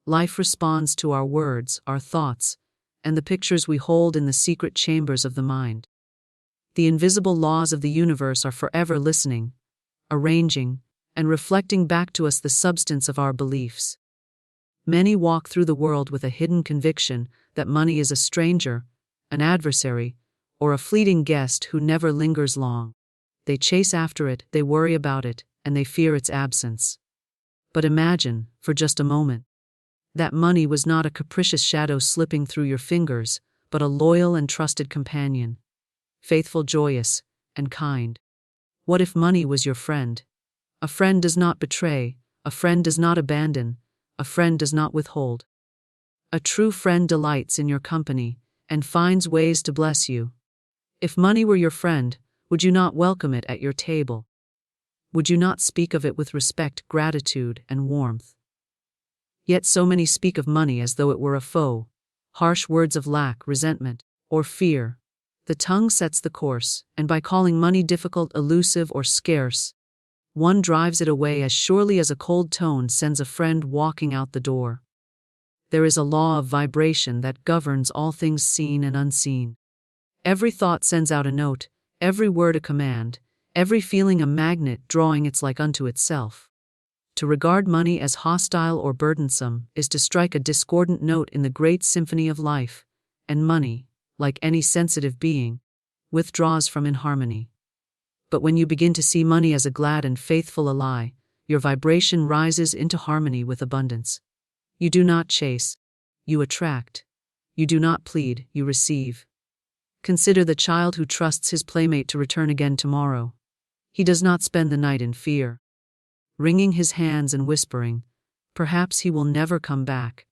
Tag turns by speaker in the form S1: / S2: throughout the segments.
S1: Life responds to our words, our thoughts, and the pictures we hold in the secret chambers of the mind. The invisible laws of the universe are forever listening, arranging, and reflecting back to us the substance of our beliefs. Many walk through the world with a hidden conviction that money is a stranger, an adversary, or a fleeting guest who never lingers long. They chase after it, they worry about it, and they fear its absence. But imagine, for just a moment, that money was not a capricious shadow slipping through your fingers, but a loyal and trusted companion, faithful, joyous, and kind. What if money was your friend? A friend does not betray, a friend does not abandon, a friend does not withhold. A true friend delights in your company and finds ways to bless you. If money were your friend, would you not welcome it at your table? Would you not speak of it with respect, gratitude, and warmth? Yet so many speak of money as though it were a foe, harsh words of lack, resentment, or fear. The tongue sets the course, and by calling money difficult, elusive, or scarce, one drives it away as surely as a cold tone sends a friend walking out the door. There is a law of vibration that governs all things seen and unseen. Every thought sends out a note, every word a command, every feeling a magnet drawing its like unto itself. To regard money as hostile or burdensome is to strike a discordant note in the great symphony of life, and money, like any sensitive being, withdraws from inharmony. But when you begin to see money as a glad and faithful ally, your vibration rises into harmony with abundance. You do not chase, you attract. You do not plead, you receive. Consider the child who trusts his playmate to return again tomorrow. He does not spend the night in fear, wringing his hands and whispering, "Perhaps he will never come back."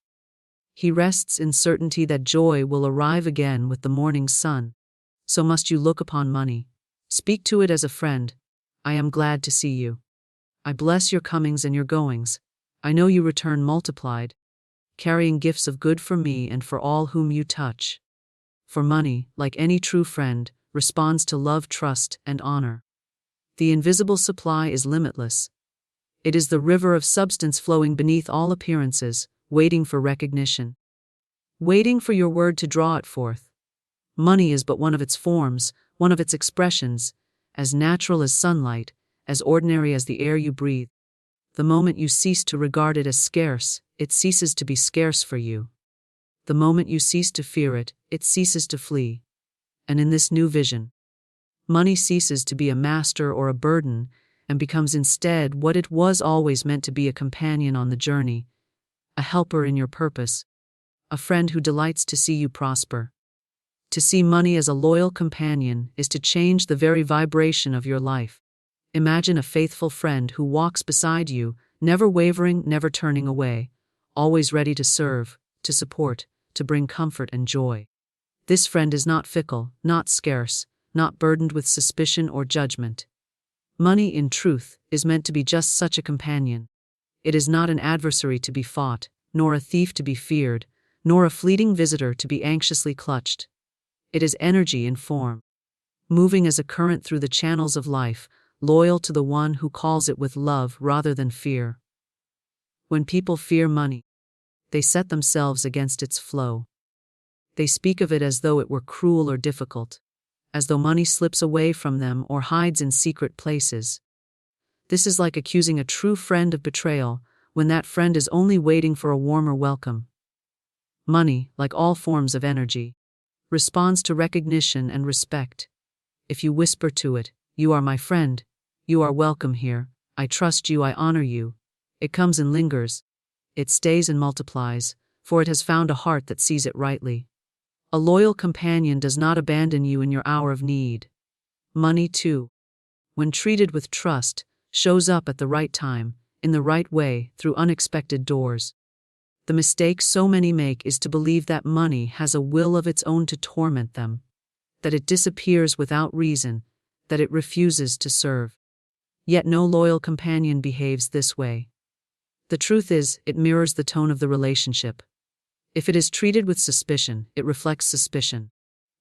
S1: He rests in certainty that joy will arrive again with the morning sun. So must you look upon money. Speak to it as a friend. I am glad to see you. I bless your comings and your goings. I know you return multiplied, carrying gifts of good for me and for all whom you touch. For money, like any true friend, responds to love, trust, and honor. The invisible supply is limitless. It is the river of substance flowing beneath all appearances, waiting for recognition, waiting for your word to draw it forth. Money is but one of its forms, one of its expressions, as natural as sunlight, as ordinary as the air you breathe. The moment you cease to regard it as scarce, it ceases to be scarce for you. The moment you cease to fear it, it ceases to flee. And in this new vision, money ceases to be a master or a burden, and becomes instead what it was always meant to be: a companion on the journey, a helper in your purpose, a friend who delights to see you prosper. To see money as a loyal companion is to change the very vibration of your life. Imagine a faithful friend who walks beside you, never wavering, never turning away, always ready to serve, to support, to bring comfort and joy. This friend is not fickle, not scarce, not burdened with suspicion or judgment. Money, in truth, is meant to be just such a companion. It is not an adversary to be fought, nor a thief to be feared, nor a fleeting visitor to be anxiously clutched. It is energy in form, moving as a current through the channels of life, loyal to the one who calls it with love rather than fear. When people fear money, they set themselves against its flow. They speak of it as though it were cruel or difficult, as though money slips away from them or hides in secret places. This is like accusing a true friend of betrayal, when that friend is only waiting for a warmer welcome. Money, like all forms of energy, responds to recognition and respect. If you whisper to it, "You are my friend, you are welcome here, I trust you, I honor you," it comes and lingers. It stays and multiplies, for it has found a heart that sees it rightly. A loyal companion does not abandon you in your hour of need. Money, too, when treated with trust, shows up at the right time, in the right way, through unexpected doors. The mistake so many make is to believe that money has a will of its own to torment them, that it disappears without reason, that it refuses to serve. Yet no loyal companion behaves this way. The truth is, it mirrors the tone of the relationship. If it is treated with suspicion, it reflects suspicion.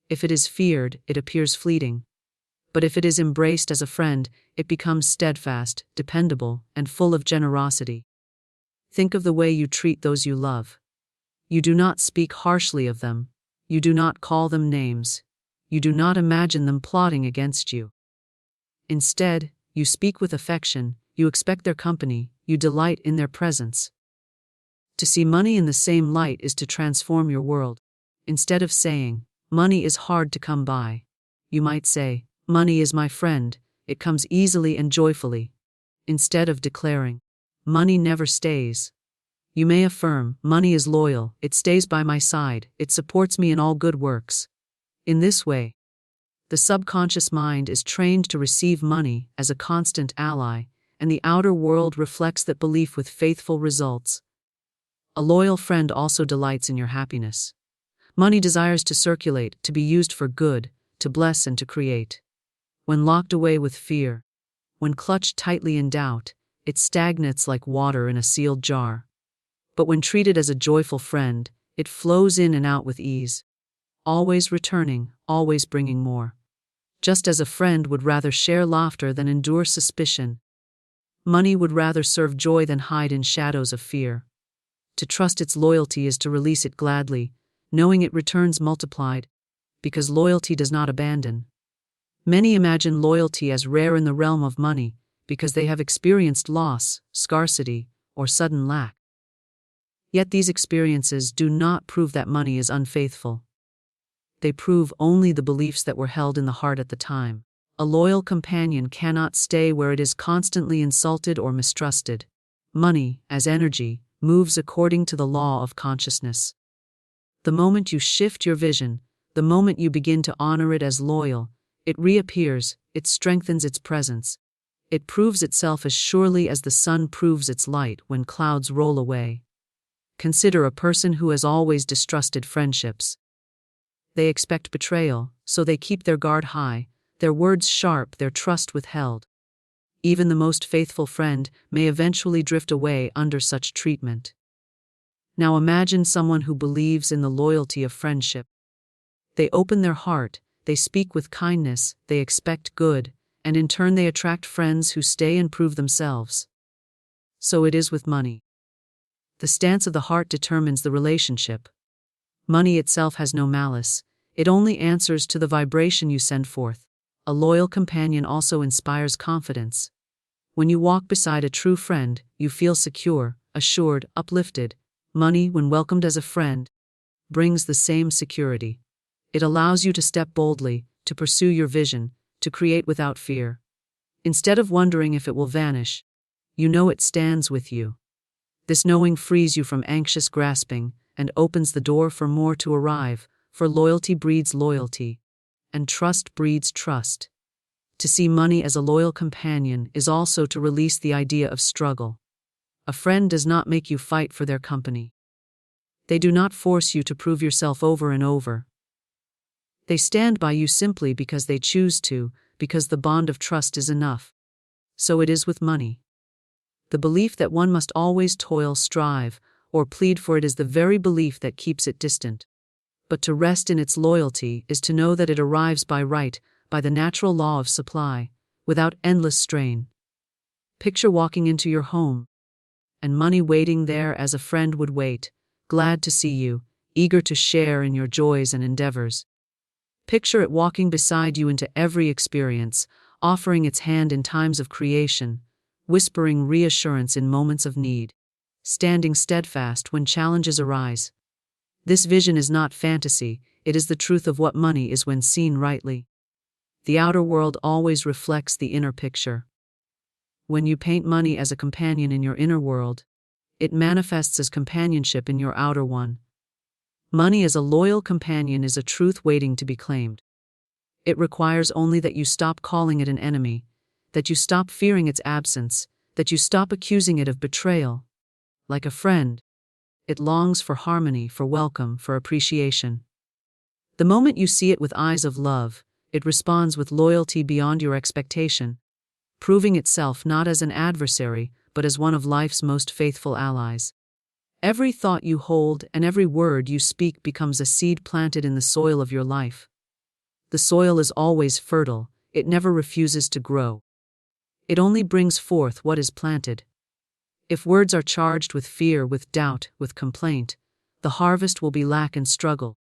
S1: If it is feared, it appears fleeting. But if it is embraced as a friend, it becomes steadfast, dependable, and full of generosity. Think of the way you treat those you love. You do not speak harshly of them. You do not call them names. You do not imagine them plotting against you. Instead, you speak with affection, you expect their company, you delight in their presence. To see money in the same light is to transform your world. Instead of saying, "Money is hard to come by," you might say, "Money is my friend, it comes easily and joyfully." Instead of declaring, "Money never stays," you may affirm, "Money is loyal, it stays by my side, it supports me in all good works." In this way, the subconscious mind is trained to receive money as a constant ally, and the outer world reflects that belief with faithful results. A loyal friend also delights in your happiness. Money desires to circulate, to be used for good, to bless and to create. When locked away with fear, when clutched tightly in doubt, it stagnates like water in a sealed jar. But when treated as a joyful friend, it flows in and out with ease, always returning, always bringing more. Just as a friend would rather share laughter than endure suspicion, money would rather serve joy than hide in shadows of fear. To trust its loyalty is to release it gladly, knowing it returns multiplied, because loyalty does not abandon. Many imagine loyalty as rare in the realm of money because they have experienced loss, scarcity, or sudden lack. Yet these experiences do not prove that money is unfaithful. They prove only the beliefs that were held in the heart at the time. A loyal companion cannot stay where it is constantly insulted or mistrusted. Money, as energy, moves according to the law of consciousness. The moment you shift your vision, the moment you begin to honor it as loyal, it reappears, it strengthens its presence. It proves itself as surely as the sun proves its light when clouds roll away. Consider a person who has always distrusted friendships. They expect betrayal, so they keep their guard high, their words sharp, their trust withheld. Even the most faithful friend may eventually drift away under such treatment. Now imagine someone who believes in the loyalty of friendship. They open their heart, they speak with kindness, they expect good, and in turn they attract friends who stay and prove themselves. So it is with money. The stance of the heart determines the relationship. Money itself has no malice, it only answers to the vibration you send forth. A loyal companion also inspires confidence. When you walk beside a true friend, you feel secure, assured, uplifted. Money, when welcomed as a friend, brings the same security. It allows you to step boldly, to pursue your vision, to create without fear. Instead of wondering if it will vanish, you know it stands with you. This knowing frees you from anxious grasping and opens the door for more to arrive, for loyalty breeds loyalty, and trust breeds trust. To see money as a loyal companion is also to release the idea of struggle. A friend does not make you fight for their company. They do not force you to prove yourself over and over. They stand by you simply because they choose to, because the bond of trust is enough. So it is with money. The belief that one must always toil, strive, or plead for it is the very belief that keeps it distant. But to rest in its loyalty is to know that it arrives by right, by the natural law of supply, without endless strain. Picture walking into your home, and money waiting there as a friend would wait, glad to see you, eager to share in your joys and endeavors. Picture it walking beside you into every experience, offering its hand in times of creation, whispering reassurance in moments of need, standing steadfast when challenges arise. This vision is not fantasy, it is the truth of what money is when seen rightly. The outer world always reflects the inner picture. When you paint money as a companion in your inner world, it manifests as companionship in your outer one. Money as a loyal companion is a truth waiting to be claimed. It requires only that you stop calling it an enemy, that you stop fearing its absence, that you stop accusing it of betrayal. Like a friend, it longs for harmony, for welcome, for appreciation. The moment you see it with eyes of love, it responds with loyalty beyond your expectation, proving itself not as an adversary, but as one of life's most faithful allies. Every thought you hold and every word you speak becomes a seed planted in the soil of your life. The soil is always fertile, it never refuses to grow. It only brings forth what is planted. If words are charged with fear, with doubt, with complaint, the harvest will be lack and struggle.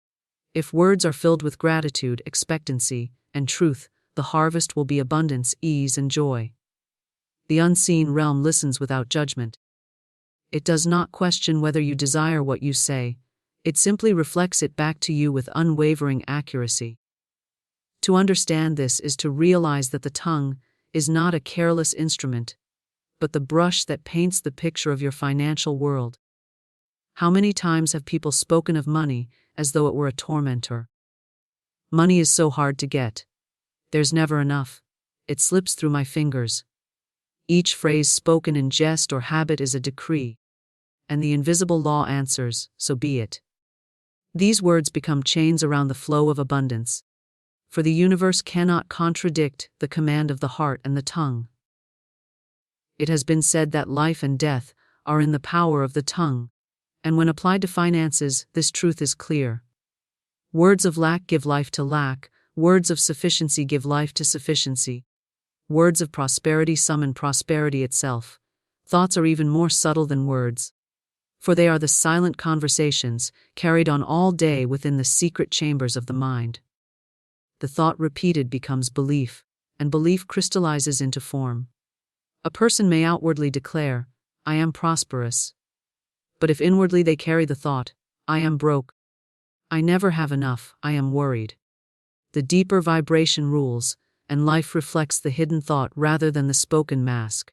S1: If words are filled with gratitude, expectancy, and truth, the harvest will be abundance, ease, and joy. The unseen realm listens without judgment. It does not question whether you desire what you say. It simply reflects it back to you with unwavering accuracy. To understand this is to realize that the tongue is not a careless instrument, but the brush that paints the picture of your financial world. How many times have people spoken of money as though it were a tormentor? Money is so hard to get. There's never enough. It slips through my fingers. Each phrase spoken in jest or habit is a decree. And the invisible law answers, so be it. These words become chains around the flow of abundance. For the universe cannot contradict the command of the heart and the tongue. It has been said that life and death are in the power of the tongue, and when applied to finances, this truth is clear. Words of lack give life to lack, words of sufficiency give life to sufficiency. Words of prosperity summon prosperity itself. Thoughts are even more subtle than words, for they are the silent conversations carried on all day within the secret chambers of the mind. The thought repeated becomes belief, and belief crystallizes into form. A person may outwardly declare, "I am prosperous," but if inwardly they carry the thought, "I am broke," "I never have enough," "I am worried," the deeper vibration rules, and life reflects the hidden thought rather than the spoken mask.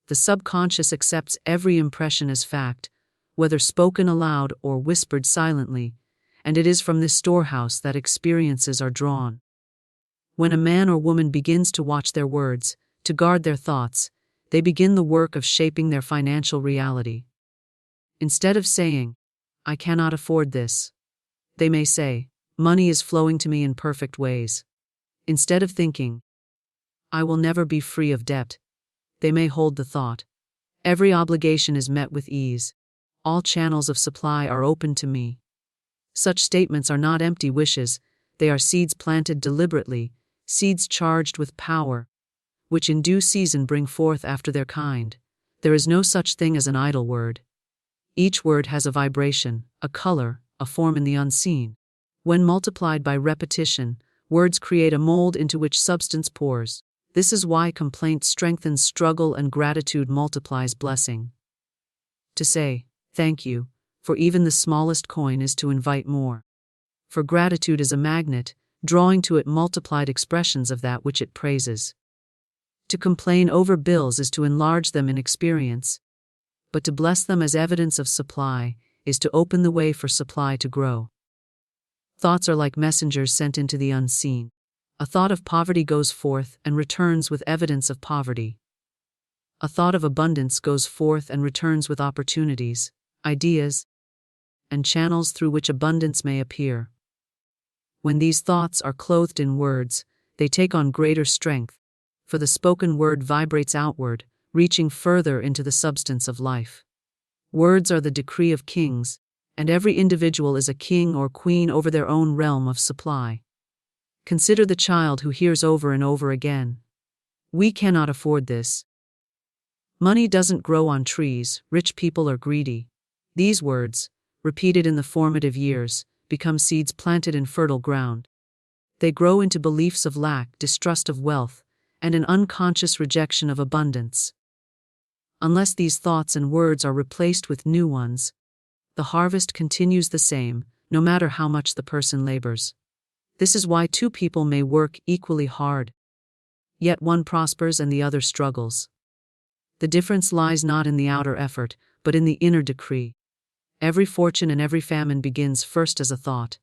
S1: The subconscious accepts every impression as fact, whether spoken aloud or whispered silently, and it is from this storehouse that experiences are drawn. When a man or woman begins to watch their words, to guard their thoughts, they begin the work of shaping their financial reality. Instead of saying, "I cannot afford this," they may say, "Money is flowing to me in perfect ways." Instead of thinking, "I will never be free of debt," they may hold the thought, "Every obligation is met with ease. All channels of supply are open to me." Such statements are not empty wishes, they are seeds planted deliberately, seeds charged with power, which in due season bring forth after their kind. There is no such thing as an idle word. Each word has a vibration, a color, a form in the unseen. When multiplied by repetition, words create a mold into which substance pours. This is why complaint strengthens struggle and gratitude multiplies blessing. To say, "Thank you," for even the smallest coin is to invite more. For gratitude is a magnet, drawing to it multiplied expressions of that which it praises. To complain over bills is to enlarge them in experience, but to bless them as evidence of supply is to open the way for supply to grow. Thoughts are like messengers sent into the unseen. A thought of poverty goes forth and returns with evidence of poverty. A thought of abundance goes forth and returns with opportunities, ideas, and channels through which abundance may appear. When these thoughts are clothed in words, they take on greater strength, for the spoken word vibrates outward, reaching further into the substance of life. Words are the decree of kings, and every individual is a king or queen over their own realm of supply. Consider the child who hears over and over again, "We cannot afford this." Money doesn't grow on trees, rich people are greedy. These words, repeated in the formative years, become seeds planted in fertile ground. They grow into beliefs of lack, distrust of wealth, and an unconscious rejection of abundance. Unless these thoughts and words are replaced with new ones, the harvest continues the same, no matter how much the person labors. This is why two people may work equally hard, yet one prospers and the other struggles. The difference lies not in the outer effort, but in the inner decree. Every fortune and every famine begins first as a thought.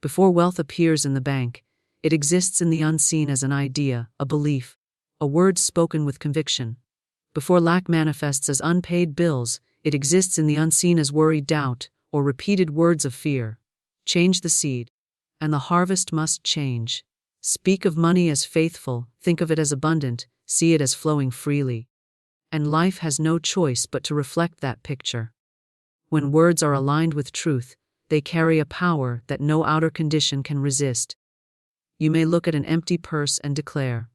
S1: Before wealth appears in the bank, it exists in the unseen as an idea, a belief, a word spoken with conviction. Before lack manifests as unpaid bills, it exists in the unseen as worried doubt, or repeated words of fear. Change the seed, and the harvest must change. Speak of money as faithful, think of it as abundant, see it as flowing freely. And life has no choice but to reflect that picture. When words are aligned with truth, they carry a power that no outer condition can resist. You may look at an empty purse and declare,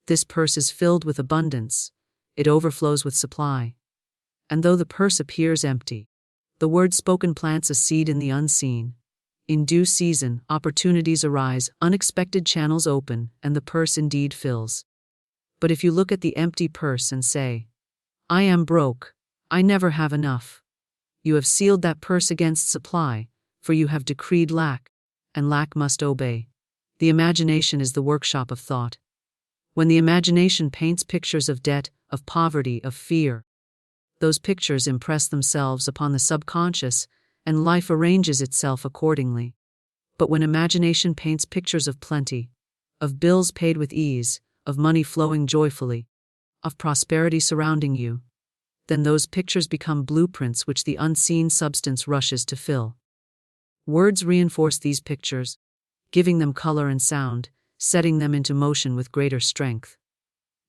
S1: "This purse is filled with abundance. It overflows with supply." And though the purse appears empty, the word spoken plants a seed in the unseen. In due season, opportunities arise, unexpected channels open, and the purse indeed fills. But if you look at the empty purse and say, "I am broke, I never have enough," you have sealed that purse against supply, for you have decreed lack, and lack must obey. The imagination is the workshop of thought. When the imagination paints pictures of debt, of poverty, of fear, those pictures impress themselves upon the subconscious, and life arranges itself accordingly. But when imagination paints pictures of plenty, of bills paid with ease, of money flowing joyfully, of prosperity surrounding you, then those pictures become blueprints which the unseen substance rushes to fill. Words reinforce these pictures, giving them color and sound, setting them into motion with greater strength.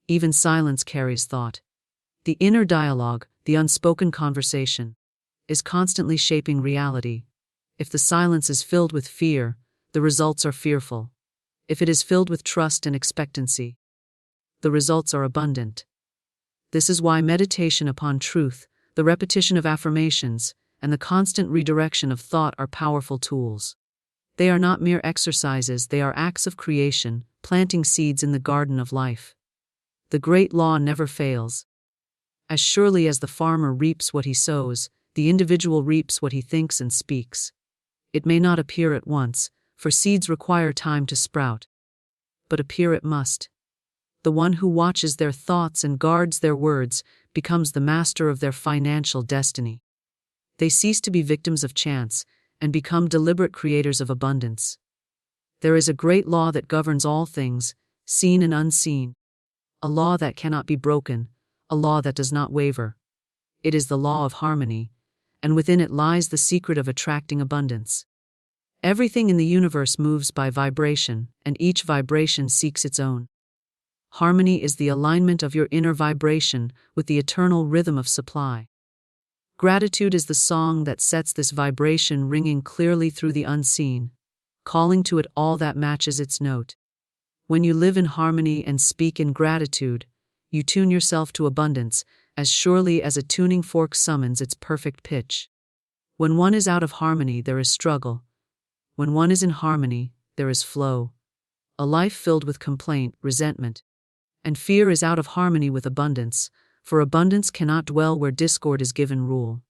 S1: Even silence carries thought. The inner dialogue, the unspoken conversation, is constantly shaping reality. If the silence is filled with fear, the results are fearful. If it is filled with trust and expectancy, the results are abundant. This is why meditation upon truth, the repetition of affirmations, and the constant redirection of thought are powerful tools. They are not mere exercises, they are acts of creation, planting seeds in the garden of life. The great law never fails. As surely as the farmer reaps what he sows, the individual reaps what he thinks and speaks. It may not appear at once, for seeds require time to sprout. But appear it must. The one who watches their thoughts and guards their words becomes the master of their financial destiny. They cease to be victims of chance and become deliberate creators of abundance. There is a great law that governs all things, seen and unseen. A law that cannot be broken, a law that does not waver. It is the law of harmony, and within it lies the secret of attracting abundance. Everything in the universe moves by vibration, and each vibration seeks its own. Harmony is the alignment of your inner vibration with the eternal rhythm of supply. Gratitude is the song that sets this vibration ringing clearly through the unseen, calling to it all that matches its note. When you live in harmony and speak in gratitude, you tune yourself to abundance as surely as a tuning fork summons its perfect pitch. When one is out of harmony, there is struggle. When one is in harmony, there is flow. A life filled with complaint, resentment, and fear is out of harmony with abundance, for abundance cannot dwell where discord is given rule.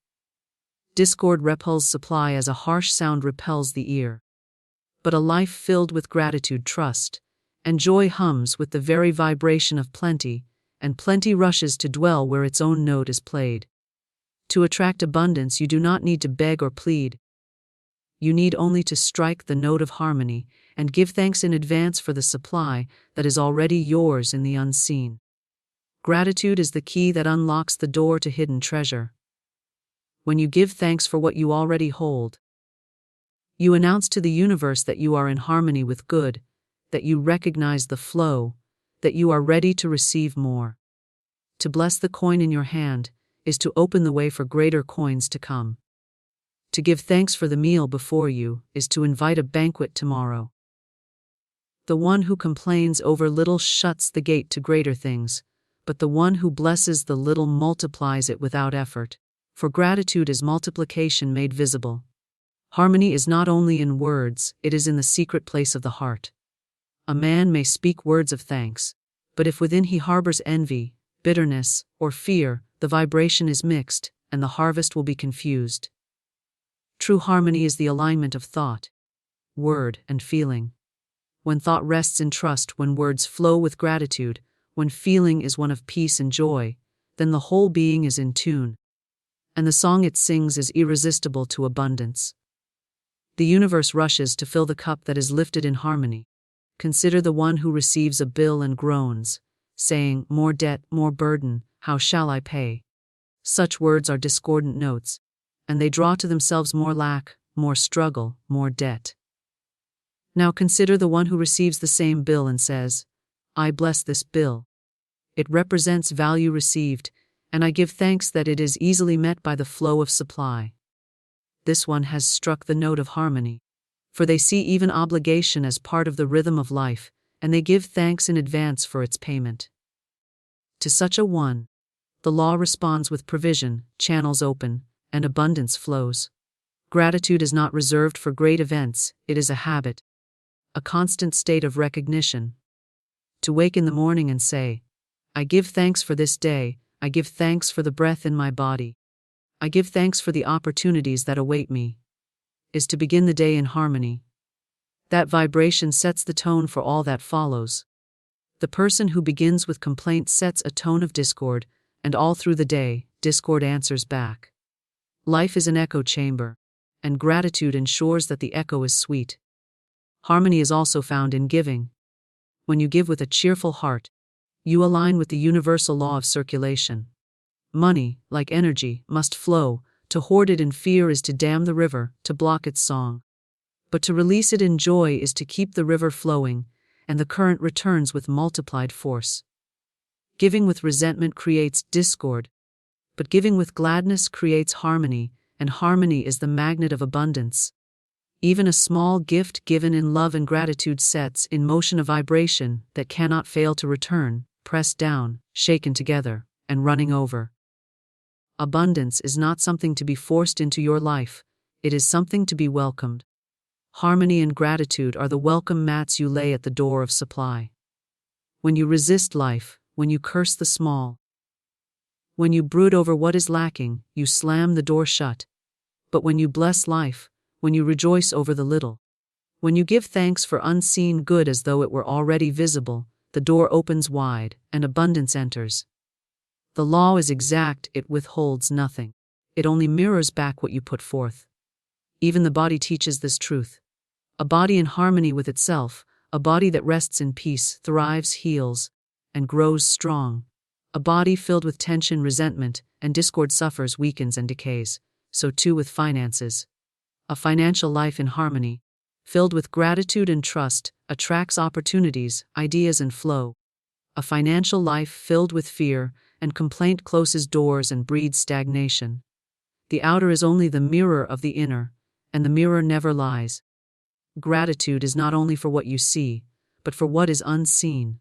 S1: Discord repels supply as a harsh sound repels the ear. But a life filled with gratitude, trust, and joy hums with the very vibration of plenty, and plenty rushes to dwell where its own note is played. To attract abundance, you do not need to beg or plead. You need only to strike the note of harmony and give thanks in advance for the supply that is already yours in the unseen. Gratitude is the key that unlocks the door to hidden treasure. When you give thanks for what you already hold, you announce to the universe that you are in harmony with good, that you recognize the flow, that you are ready to receive more. To bless the coin in your hand is to open the way for greater coins to come. To give thanks for the meal before you is to invite a banquet tomorrow. The one who complains over little shuts the gate to greater things, but the one who blesses the little multiplies it without effort, for gratitude is multiplication made visible. Harmony is not only in words, it is in the secret place of the heart. A man may speak words of thanks, but if within he harbors envy, bitterness, or fear, the vibration is mixed, and the harvest will be confused. True harmony is the alignment of thought, word, and feeling. When thought rests in trust, when words flow with gratitude, when feeling is one of peace and joy, then the whole being is in tune, and the song it sings is irresistible to abundance. The universe rushes to fill the cup that is lifted in harmony. Consider the one who receives a bill and groans, saying, "More debt, more burden, how shall I pay?" Such words are discordant notes, and they draw to themselves more lack, more struggle, more debt. Now consider the one who receives the same bill and says, "I bless this bill. It represents value received, and I give thanks that it is easily met by the flow of supply." This one has struck the note of harmony, for they see even obligation as part of the rhythm of life, and they give thanks in advance for its payment. To such a one, The law responds with provision, channels open, and abundance flows. Gratitude is not reserved for great events, it is a habit, a constant state of recognition. To wake in the morning and say, I give thanks for this day, I give thanks for the breath in my body, I give thanks for the opportunities that await me, is to begin the day in harmony. That vibration sets the tone for all that follows. The person who begins with complaint sets a tone of discord, and all through the day, discord answers back. Life is an echo chamber, and gratitude ensures that the echo is sweet. Harmony is also found in giving. When you give with a cheerful heart, you align with the universal law of circulation. Money, like energy, must flow. To hoard it in fear is to dam the river, to block its song. But to release it in joy is to keep the river flowing, and the current returns with multiplied force. Giving with resentment creates discord, but giving with gladness creates harmony, and harmony is the magnet of abundance. Even a small gift given in love and gratitude sets in motion a vibration that cannot fail to return, pressed down, shaken together, and running over. Abundance is not something to be forced into your life, it is something to be welcomed. Harmony and gratitude are the welcome mats you lay at the door of supply. When you resist life, when you curse the small, when you brood over what is lacking, you slam the door shut. But when you bless life, when you rejoice over the little, when you give thanks for unseen good as though it were already visible, the door opens wide, and abundance enters. The law is exact, it withholds nothing. It only mirrors back what you put forth. Even the body teaches this truth. A body in harmony with itself, a body that rests in peace, thrives, heals, and grows strong. A body filled with tension, resentment, and discord suffers, weakens, and decays. So too with finances. A financial life in harmony, filled with gratitude and trust, attracts opportunities, ideas, and flow. A financial life filled with fear and complaint closes doors and breeds stagnation. The outer is only the mirror of the inner, and the mirror never lies. Gratitude is not only for what you see, but for what is unseen.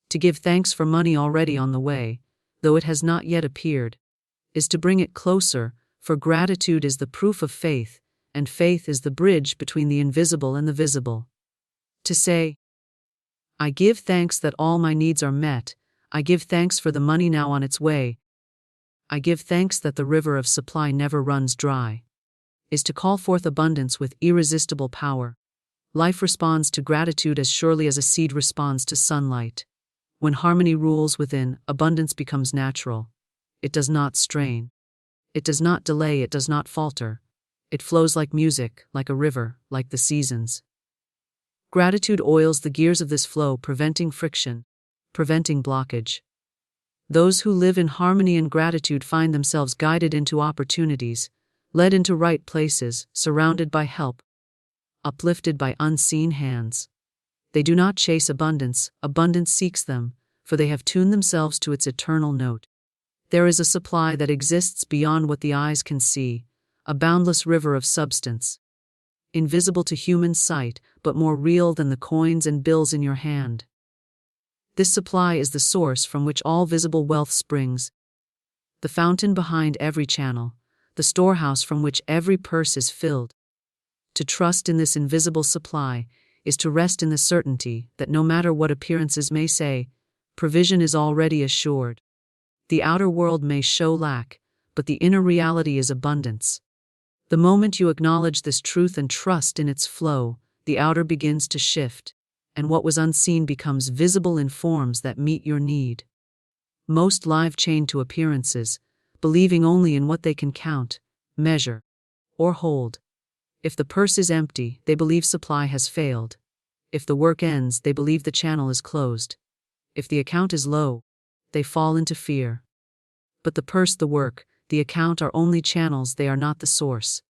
S1: To give thanks for money already on the way, though it has not yet appeared, is to bring it closer, for gratitude is the proof of faith, and faith is the bridge between the invisible and the visible. To say, I give thanks that all my needs are met, I give thanks for the money now on its way, I give thanks that the river of supply never runs dry, is to call forth abundance with irresistible power. Life responds to gratitude as surely as a seed responds to sunlight. When harmony rules within, abundance becomes natural. It does not strain. It does not delay, it does not falter. It flows like music, like a river, like the seasons. Gratitude oils the gears of this flow, preventing friction, preventing blockage. Those who live in harmony and gratitude find themselves guided into opportunities, led into right places, surrounded by help, uplifted by unseen hands. They do not chase abundance, abundance seeks them, for they have tuned themselves to its eternal note. There is a supply that exists beyond what the eyes can see, a boundless river of substance, invisible to human sight, but more real than the coins and bills in your hand. This supply is the source from which all visible wealth springs, the fountain behind every channel, the storehouse from which every purse is filled. To trust in this invisible supply is to rest in the certainty that no matter what appearances may say, provision is already assured. The outer world may show lack, but the inner reality is abundance. The moment you acknowledge this truth and trust in its flow, the outer begins to shift, and what was unseen becomes visible in forms that meet your need. Most live chained to appearances, believing only in what they can count, measure, or hold. If the purse is empty, they believe supply has failed. If the work ends, they believe the channel is closed. If the account is low, they fall into fear. But the purse, the work, the account are only channels, they are not the source.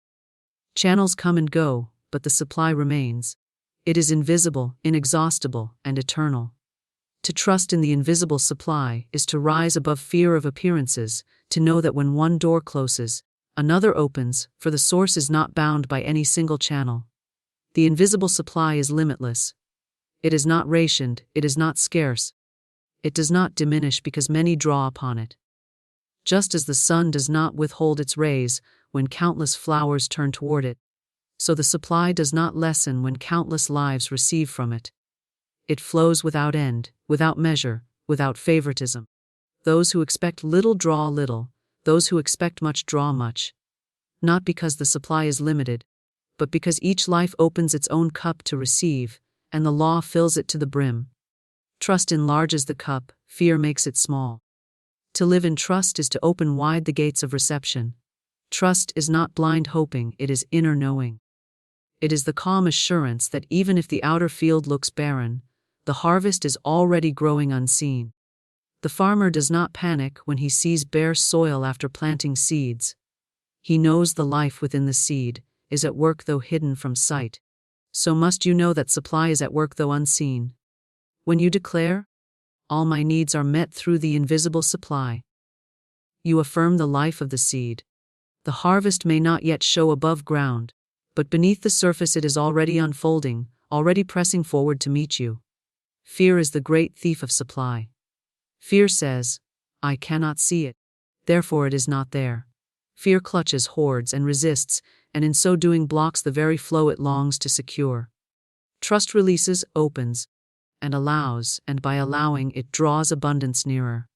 S1: Channels come and go, but the supply remains. It is invisible, inexhaustible, and eternal. To trust in the invisible supply is to rise above fear of appearances, to know that when one door closes, another opens, for the source is not bound by any single channel. The invisible supply is limitless. It is not rationed, it is not scarce. It does not diminish because many draw upon it. Just as the sun does not withhold its rays when countless flowers turn toward it, so the supply does not lessen when countless lives receive from it. It flows without end, without measure, without favoritism. Those who expect little draw little, those who expect much draw much. Not because the supply is limited, but because each life opens its own cup to receive, and the law fills it to the brim. Trust enlarges the cup, fear makes it small. To live in trust is to open wide the gates of reception. Trust is not blind hoping, it is inner knowing. It is the calm assurance that even if the outer field looks barren, the harvest is already growing unseen. The farmer does not panic when he sees bare soil after planting seeds. He knows the life within the seed is at work though hidden from sight. So must you know that supply is at work though unseen. When you declare, "All my needs are met through the invisible supply," you affirm the life of the seed. The harvest may not yet show above ground, but beneath the surface it is already unfolding, already pressing forward to meet you. Fear is the great thief of supply. Fear says, "I cannot see it, therefore it is not there." Fear clutches, hoards, and resists, and in so doing blocks the very flow it longs to secure. Trust releases, opens, and allows, and by allowing it draws abundance nearer.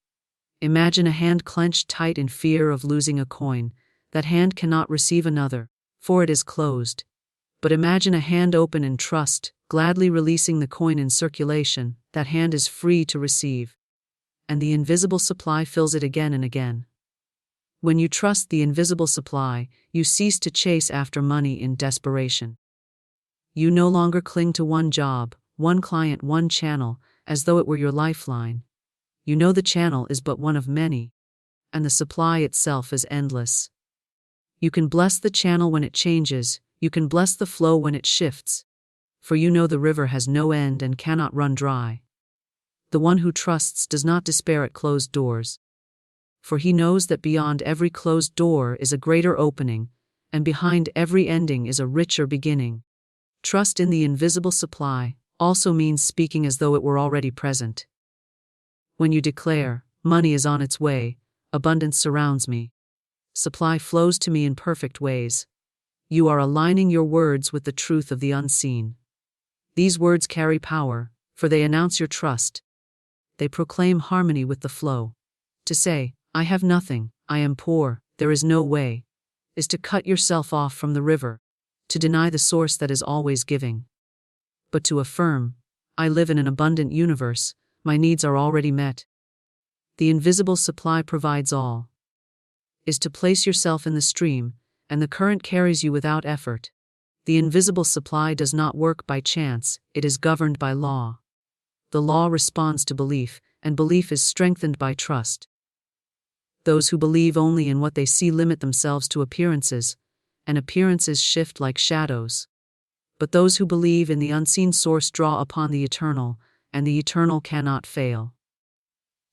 S1: Imagine a hand clenched tight in fear of losing a coin. That hand cannot receive another, for it is closed. But imagine a hand open in trust, gladly releasing the coin in circulation. That hand is free to receive, and the invisible supply fills it again and again. When you trust the invisible supply, you cease to chase after money in desperation. You no longer cling to one job, one client, one channel, as though it were your lifeline. You know the channel is but one of many, and the supply itself is endless. You can bless the channel when it changes, you can bless the flow when it shifts, for you know the river has no end and cannot run dry. The one who trusts does not despair at closed doors, for he knows that beyond every closed door is a greater opening, and behind every ending is a richer beginning. Trust in the invisible supply also means speaking as though it were already present. When you declare, "Money is on its way, abundance surrounds me, supply flows to me in perfect ways," you are aligning your words with the truth of the unseen. These words carry power, for they announce your trust. They proclaim harmony with the flow. To say, "I have nothing, I am poor, there is no way," is to cut yourself off from the river, to deny the source that is always giving. But to affirm, "I live in an abundant universe, my needs are already met, the invisible supply provides all," is to place yourself in the stream, and the current carries you without effort. The invisible supply does not work by chance, it is governed by law. The law responds to belief, and belief is strengthened by trust. Those who believe only in what they see limit themselves to appearances, and appearances shift like shadows. But those who believe in the unseen source draw upon the eternal, and the eternal cannot fail.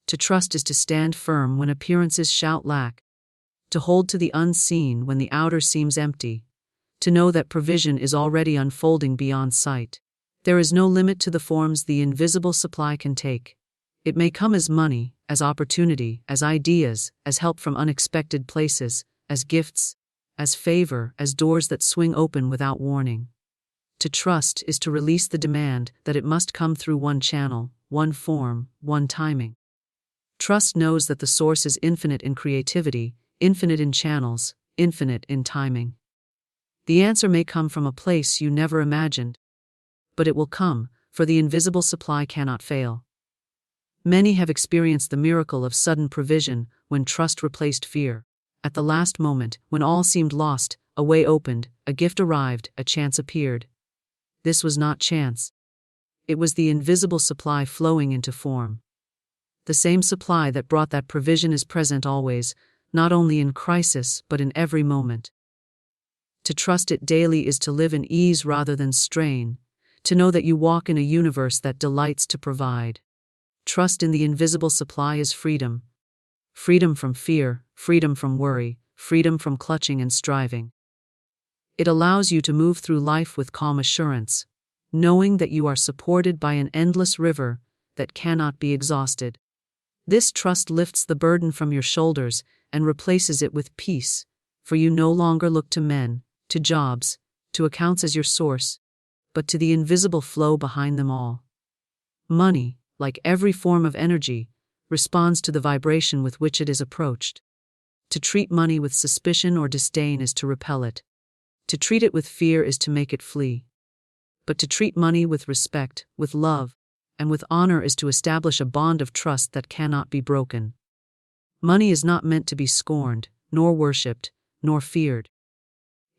S1: To trust is to stand firm when appearances shout lack, to hold to the unseen when the outer seems empty, to know that provision is already unfolding beyond sight. There is no limit to the forms the invisible supply can take. It may come as money, as opportunity, as ideas, as help from unexpected places, as gifts, as favor, as doors that swing open without warning. To trust is to release the demand that it must come through one channel, one form, one timing. Trust knows that the source is infinite in creativity, infinite in channels, infinite in timing. The answer may come from a place you never imagined, but it will come, for the invisible supply cannot fail. Many have experienced the miracle of sudden provision when trust replaced fear. At the last moment, when all seemed lost, a way opened, a gift arrived, a chance appeared. This was not chance. It was the invisible supply flowing into form. The same supply that brought that provision is present always, not only in crisis but in every moment. To trust it daily is to live in ease rather than strain, to know that you walk in a universe that delights to provide. Trust in the invisible supply is freedom. Freedom from fear, freedom from worry, freedom from clutching and striving. It allows you to move through life with calm assurance, knowing that you are supported by an endless river that cannot be exhausted. This trust lifts the burden from your shoulders and replaces it with peace, for you no longer look to men, to jobs, to accounts as your source, but to the invisible flow behind them all. Money, like every form of energy, responds to the vibration with which it is approached. To treat money with suspicion or disdain is to repel it. To treat it with fear is to make it flee. But to treat money with respect, with love, and with honor is to establish a bond of trust that cannot be broken. Money is not meant to be scorned, nor worshipped, nor feared.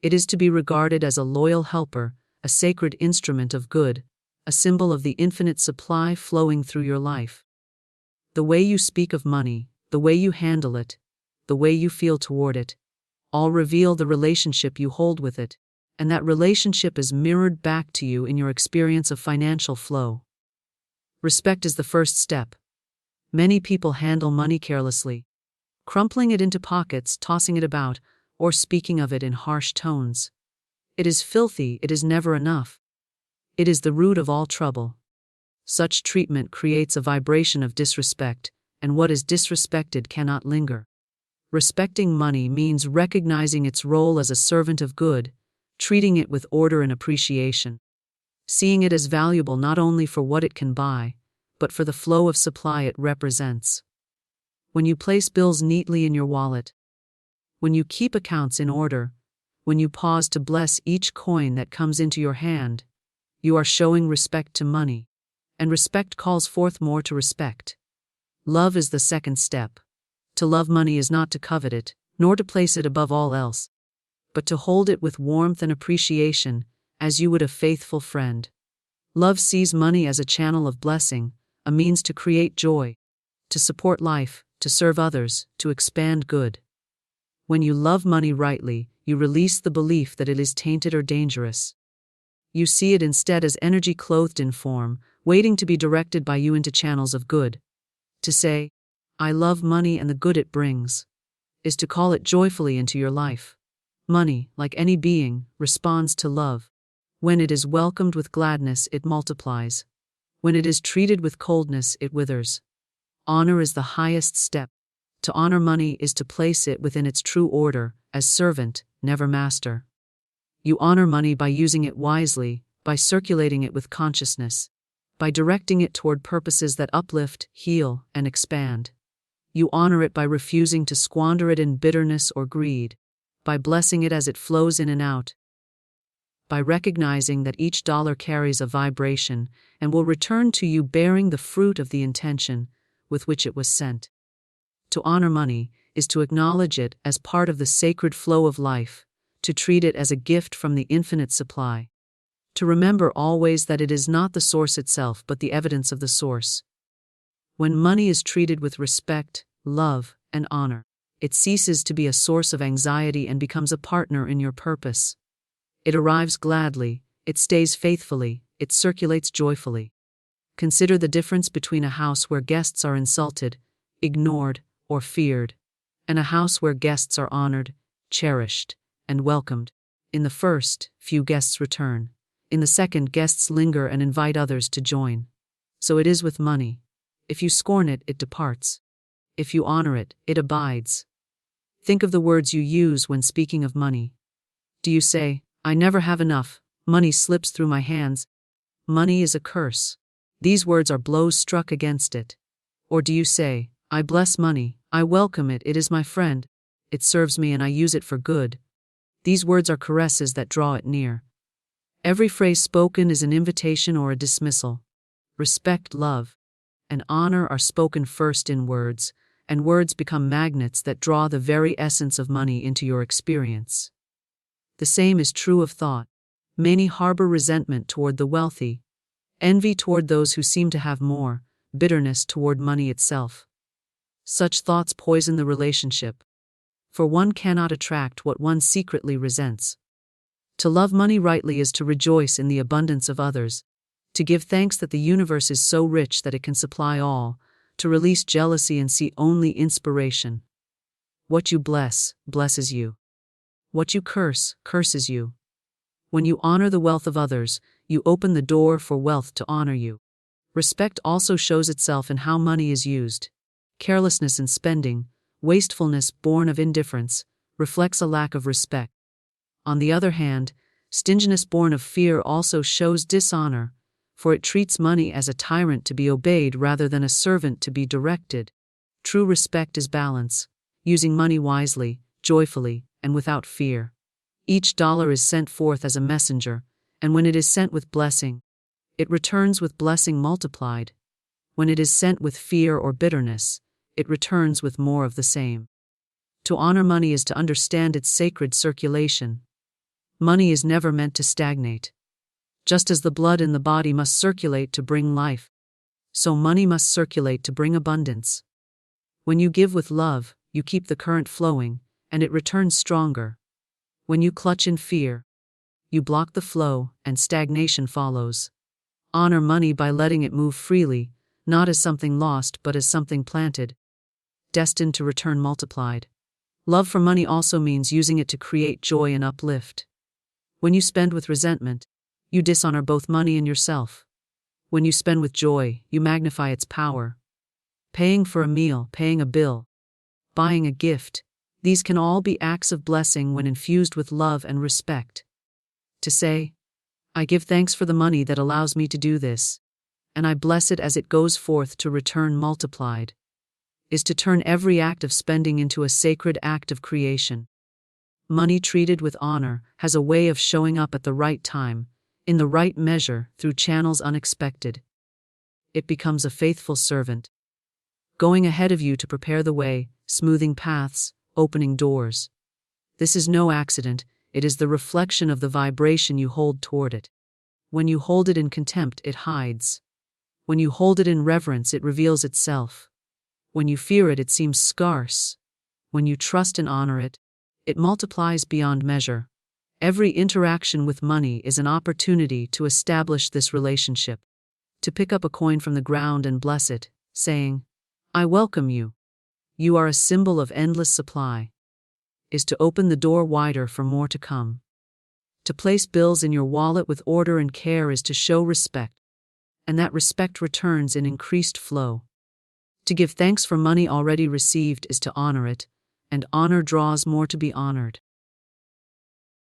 S1: It is to be regarded as a loyal helper, a sacred instrument of good, a symbol of the infinite supply flowing through your life. The way you speak of money, the way you handle it, the way you feel toward it, all reveal the relationship you hold with it, and that relationship is mirrored back to you in your experience of financial flow. Respect is the first step. Many people handle money carelessly, crumpling it into pockets, tossing it about, or speaking of it in harsh tones. It is filthy, it is never enough. It is the root of all trouble. Such treatment creates a vibration of disrespect, and what is disrespected cannot linger. Respecting money means recognizing its role as a servant of good, treating it with order and appreciation, seeing it as valuable not only for what it can buy, but for the flow of supply it represents. When you place bills neatly in your wallet, when you keep accounts in order, when you pause to bless each coin that comes into your hand, you are showing respect to money, and respect calls forth more to respect. Love is the second step. To love money is not to covet it, nor to place it above all else, but to hold it with warmth and appreciation, as you would a faithful friend. Love sees money as a channel of blessing, a means to create joy, to support life, to serve others, to expand good. When you love money rightly, you release the belief that it is tainted or dangerous. You see it instead as energy clothed in form, waiting to be directed by you into channels of good. To say, "I love money and the good it brings," is to call it joyfully into your life. Money, like any being, responds to love. When it is welcomed with gladness, it multiplies. When it is treated with coldness, it withers. Honor is the highest step. To honor money is to place it within its true order, as servant, never master. You honor money by using it wisely, by circulating it with consciousness, by directing it toward purposes that uplift, heal, and expand. You honor it by refusing to squander it in bitterness or greed, by blessing it as it flows in and out, by recognizing that each dollar carries a vibration and will return to you bearing the fruit of the intention with which it was sent. To honor money is to acknowledge it as part of the sacred flow of life, to treat it as a gift from the infinite supply, to remember always that it is not the source itself but the evidence of the source. When money is treated with respect, love, and honor, it ceases to be a source of anxiety and becomes a partner in your purpose. It arrives gladly, it stays faithfully, it circulates joyfully. Consider the difference between a house where guests are insulted, ignored, or feared, and a house where guests are honored, cherished, and welcomed. In the first, few guests return. In the second, guests linger and invite others to join. So it is with money. If you scorn it, it departs. If you honor it, it abides. Think of the words you use when speaking of money. Do you say, "I never have enough, money slips through my hands"? Money is a curse. These words are blows struck against it. Or do you say, "I bless money, I welcome it, it is my friend, it serves me and I use it for good"? These words are caresses that draw it near. Every phrase spoken is an invitation or a dismissal. Respect, love, and honor are spoken first in words, and words become magnets that draw the very essence of money into your experience. The same is true of thought. Many harbor resentment toward the wealthy, envy toward those who seem to have more, bitterness toward money itself. Such thoughts poison the relationship, for one cannot attract what one secretly resents. To love money rightly is to rejoice in the abundance of others, to give thanks that the universe is so rich that it can supply all, to release jealousy and see only inspiration. What you bless, blesses you. What you curse, curses you. When you honor the wealth of others, you open the door for wealth to honor you. Respect also shows itself in how money is used. Carelessness in spending, Wastefulness born of indifference reflects a lack of respect. On the other hand, stinginess born of fear also shows dishonor, for it treats money as a tyrant to be obeyed rather than a servant to be directed. True respect is balance, using money wisely, joyfully, and without fear. Each dollar is sent forth as a messenger, and when it is sent with blessing, it returns with blessing multiplied. When it is sent with fear or bitterness, it returns with more of the same. To honor money is to understand its sacred circulation. Money is never meant to stagnate. Just as the blood in the body must circulate to bring life, so money must circulate to bring abundance. When you give with love, you keep the current flowing, and it returns stronger. When you clutch in fear, you block the flow, and stagnation follows. Honor money by letting it move freely, not as something lost but as something planted, destined to return multiplied. Love for money also means using it to create joy and uplift. When you spend with resentment, you dishonor both money and yourself. When you spend with joy, you magnify its power. Paying for a meal, paying a bill, buying a gift, these can all be acts of blessing when infused with love and respect. To say, I give thanks for the money that allows me to do this, and I bless it as it goes forth to return multiplied, is to turn every act of spending into a sacred act of creation. Money treated with honor has a way of showing up at the right time, in the right measure, through channels unexpected. It becomes a faithful servant, going ahead of you to prepare the way, smoothing paths, opening doors. This is no accident, it is the reflection of the vibration you hold toward it. When you hold it in contempt, it hides. When you hold it in reverence, it reveals itself. When you fear it, it seems scarce. When you trust and honor it, it multiplies beyond measure. Every interaction with money is an opportunity to establish this relationship. To pick up a coin from the ground and bless it, saying, I welcome you. You are a symbol of endless supply, is to open the door wider for more to come. To place bills in your wallet with order and care is to show respect, and that respect returns in increased flow. To give thanks for money already received is to honor it, and honor draws more to be honored.